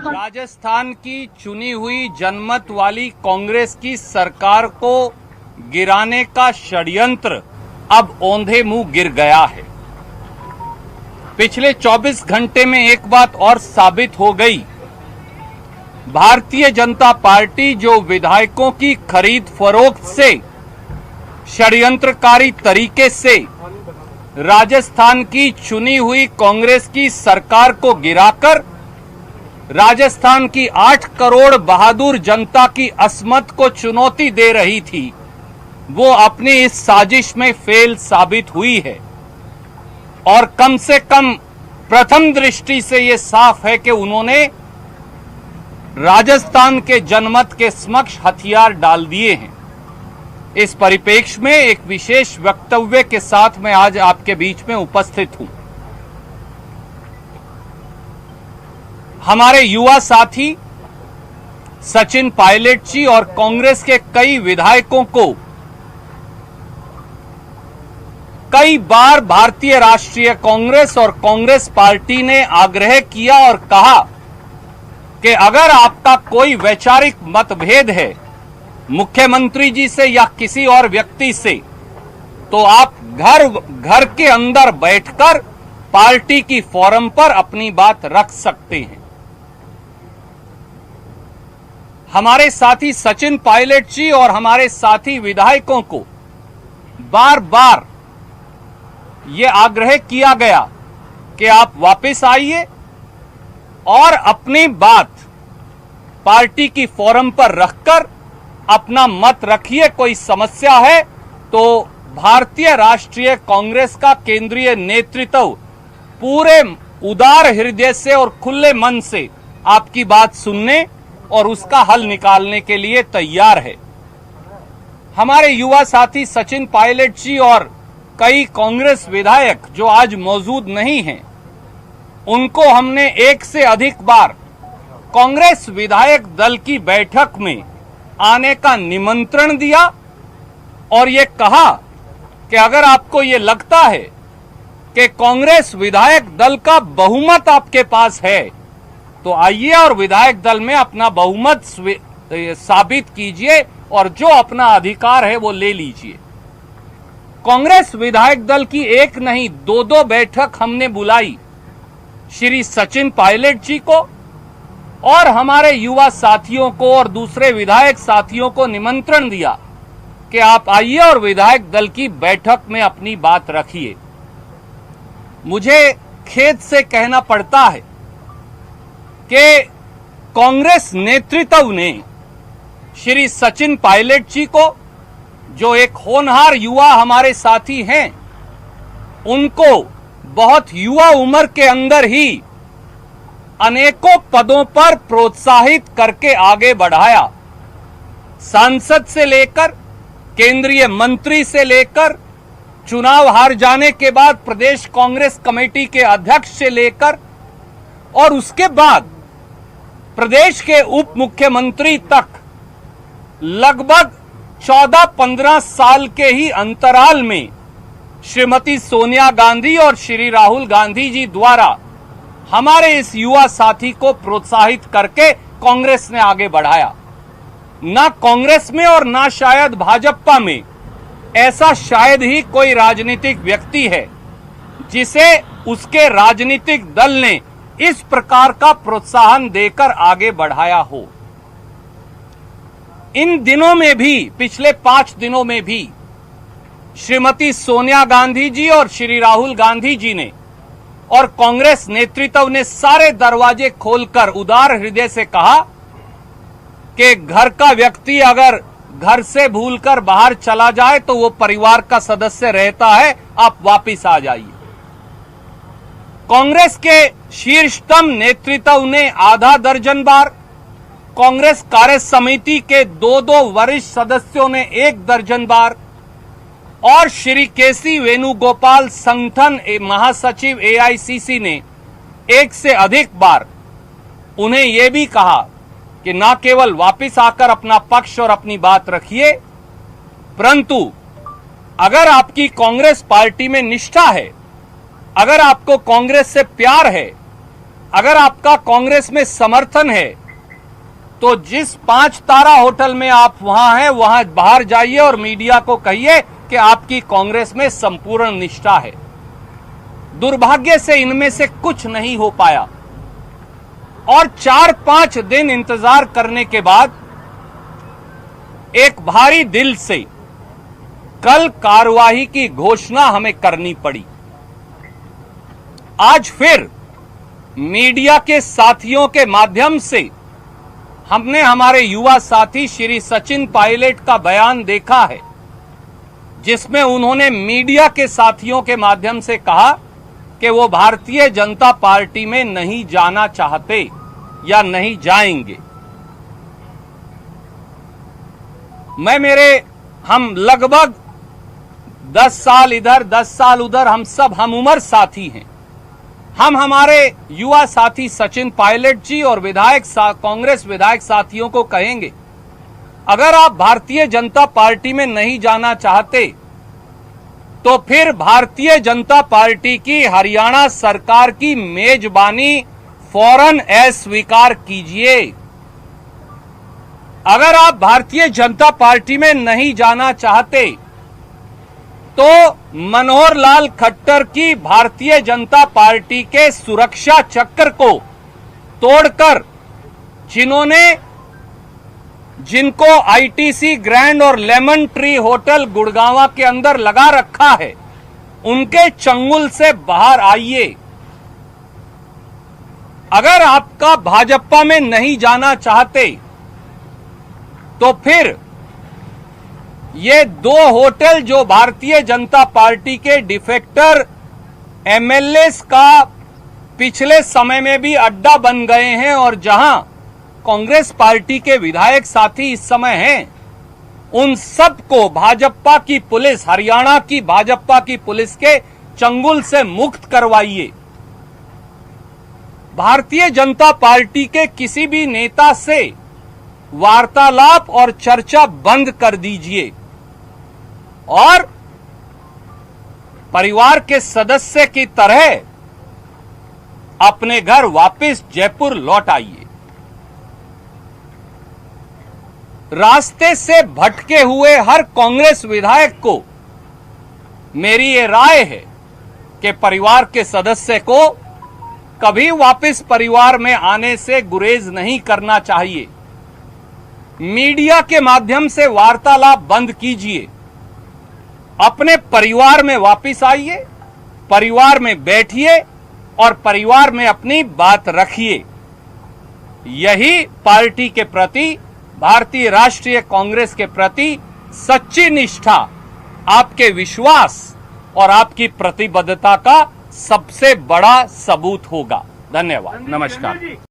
राजस्थान की चुनी हुई जनमत वाली कांग्रेस की सरकार को गिराने का षड्यंत्र अब औंधे मुंह गिर गया है। पिछले 24 घंटे में एक बात और साबित हो गई। भारतीय जनता पार्टी जो विधायकों की खरीद फरोख्त से षड्यंत्रकारी तरीके से राजस्थान की चुनी हुई कांग्रेस की सरकार को गिराकर राजस्थान की 8 करोड़ बहादुर जनता की अस्मत को चुनौती दे रही थी, वो अपनी इस साजिश में फेल साबित हुई है। और कम से कम प्रथम दृष्टि से ये साफ है कि उन्होंने राजस्थान के जनमत के समक्ष हथियार डाल दिए हैं। इस परिप्रेक्ष्य में एक विशेष वक्तव्य के साथ मैं आज आपके बीच में उपस्थित हूं। हमारे युवा साथी सचिन पायलट जी और कांग्रेस के कई विधायकों को कई बार भारतीय राष्ट्रीय कांग्रेस और कांग्रेस पार्टी ने आग्रह किया और कहा कि अगर आपका कोई वैचारिक मतभेद है मुख्यमंत्री जी से या किसी और व्यक्ति से, तो आप घर के अंदर बैठकर पार्टी की फोरम पर अपनी बात रख सकते हैं। हमारे साथी सचिन पायलट जी और हमारे साथी विधायकों को बार बार ये आग्रह किया गया कि आप वापस आइए और अपनी बात पार्टी की फोरम पर रखकर अपना मत रखिए। कोई समस्या है तो भारतीय राष्ट्रीय कांग्रेस का केंद्रीय नेतृत्व पूरे उदार हृदय से और खुले मन से आपकी बात सुनने और उसका हल निकालने के लिए तैयार है। हमारे युवा साथी सचिन पायलट जी और कई कांग्रेस विधायक जो आज मौजूद नहीं हैं, उनको हमने एक से अधिक बार कांग्रेस विधायक दल की बैठक में आने का निमंत्रण दिया और ये कहा कि अगर आपको ये लगता है कि कांग्रेस विधायक दल का बहुमत आपके पास है तो आइए और विधायक दल में अपना बहुमत साबित कीजिए और जो अपना अधिकार है वो ले लीजिए। कांग्रेस विधायक दल की एक नहीं 2-2 बैठक हमने बुलाई श्री सचिन पायलट जी को और हमारे युवा साथियों को और दूसरे विधायक साथियों को निमंत्रण दिया कि आप आइए और विधायक दल की बैठक में अपनी बात रखिए। मुझे खेद से कहना पड़ता है कि कांग्रेस नेतृत्व ने श्री सचिन पायलट जी को, जो एक होनहार युवा हमारे साथी हैं, उनको बहुत युवा उम्र के अंदर ही अनेकों पदों पर प्रोत्साहित करके आगे बढ़ाया। सांसद से लेकर केंद्रीय मंत्री से लेकर चुनाव हार जाने के बाद प्रदेश कांग्रेस कमेटी के अध्यक्ष से लेकर और उसके बाद प्रदेश के उप मुख्यमंत्री तक लगभग 14-15 साल के ही अंतराल में श्रीमती सोनिया गांधी और श्री राहुल गांधी जी द्वारा हमारे इस युवा साथी को प्रोत्साहित करके कांग्रेस ने आगे बढ़ाया। ना कांग्रेस में और ना शायद भाजपा में ऐसा शायद ही कोई राजनीतिक व्यक्ति है जिसे उसके राजनीतिक दल ने इस प्रकार का प्रोत्साहन देकर आगे बढ़ाया हो। इन दिनों में भी, पिछले 5 दिनों में भी श्रीमती सोनिया गांधी जी और श्री राहुल गांधी जी ने और कांग्रेस नेतृत्व ने सारे दरवाजे खोलकर उदार हृदय से कहा कि घर का व्यक्ति अगर घर से भूलकर बाहर चला जाए तो वो परिवार का सदस्य रहता है, आप वापिस आ जाइए। कांग्रेस के शीर्षतम नेतृत्व ने आधा दर्जन बार, कांग्रेस कार्य समिति के 2-2 वरिष्ठ सदस्यों ने 1 दर्जन बार और श्री केसी वेणुगोपाल संगठन महासचिव एआईसीसी ने 1 से अधिक बार उन्हें यह भी कहा कि न केवल वापस आकर अपना पक्ष और अपनी बात रखिए, परंतु अगर आपकी कांग्रेस पार्टी में निष्ठा है, अगर आपको कांग्रेस से प्यार है, अगर आपका कांग्रेस में समर्थन है तो जिस 5 तारा होटल में आप वहां हैं वहां बाहर जाइए और मीडिया को कहिए कि आपकी कांग्रेस में संपूर्ण निष्ठा है। दुर्भाग्य से इनमें से कुछ नहीं हो पाया और 4-5 दिन इंतजार करने के बाद एक भारी दिल से कल कार्रवाई की घोषणा हमें करनी पड़ी। आज फिर मीडिया के साथियों के माध्यम से हमने हमारे युवा साथी श्री सचिन पायलट का बयान देखा है, जिसमें उन्होंने मीडिया के साथियों के माध्यम से कहा कि वो भारतीय जनता पार्टी में नहीं जाना चाहते या नहीं जाएंगे। हम लगभग 10 साल इधर 10 साल उधर, हम सब हम उम्र साथी हैं। हम हमारे युवा साथी सचिन पायलट जी और कांग्रेस विधायक साथियों को कहेंगे, अगर आप भारतीय जनता पार्टी में नहीं जाना चाहते तो फिर भारतीय जनता पार्टी की हरियाणा सरकार की मेजबानी फौरन अस्वीकार कीजिए। अगर आप भारतीय जनता पार्टी में नहीं जाना चाहते तो मनोहर लाल खट्टर की भारतीय जनता पार्टी के सुरक्षा चक्र को तोड़कर जिनको आईटीसी ग्रैंड और लेमन ट्री होटल गुड़गांव के अंदर लगा रखा है, उनके चंगुल से बाहर आइए। अगर आपका भाजपा में नहीं जाना चाहते तो फिर ये 2 होटल जो भारतीय जनता पार्टी के डिफेक्टर एमएलएस का पिछले समय में भी अड्डा बन गए हैं और जहां कांग्रेस पार्टी के विधायक साथी इस समय हैं, उन सबको भाजपा की पुलिस, हरियाणा की भाजपा की पुलिस के चंगुल से मुक्त करवाइए। भारतीय जनता पार्टी के किसी भी नेता से वार्तालाप और चर्चा बंद कर दीजिए और परिवार के सदस्य की तरह अपने घर वापस जयपुर लौट आइए। रास्ते से भटके हुए हर कांग्रेस विधायक को मेरी ये राय है कि परिवार के सदस्य को कभी वापस परिवार में आने से गुरेज नहीं करना चाहिए। मीडिया के माध्यम से वार्तालाप बंद कीजिए, अपने परिवार में वापस आइए, परिवार में बैठिए और परिवार में अपनी बात रखिए। यही पार्टी के प्रति, भारतीय राष्ट्रीय कांग्रेस के प्रति सच्ची निष्ठा, आपके विश्वास और आपकी प्रतिबद्धता का सबसे बड़ा सबूत होगा। धन्यवाद। नमस्कार।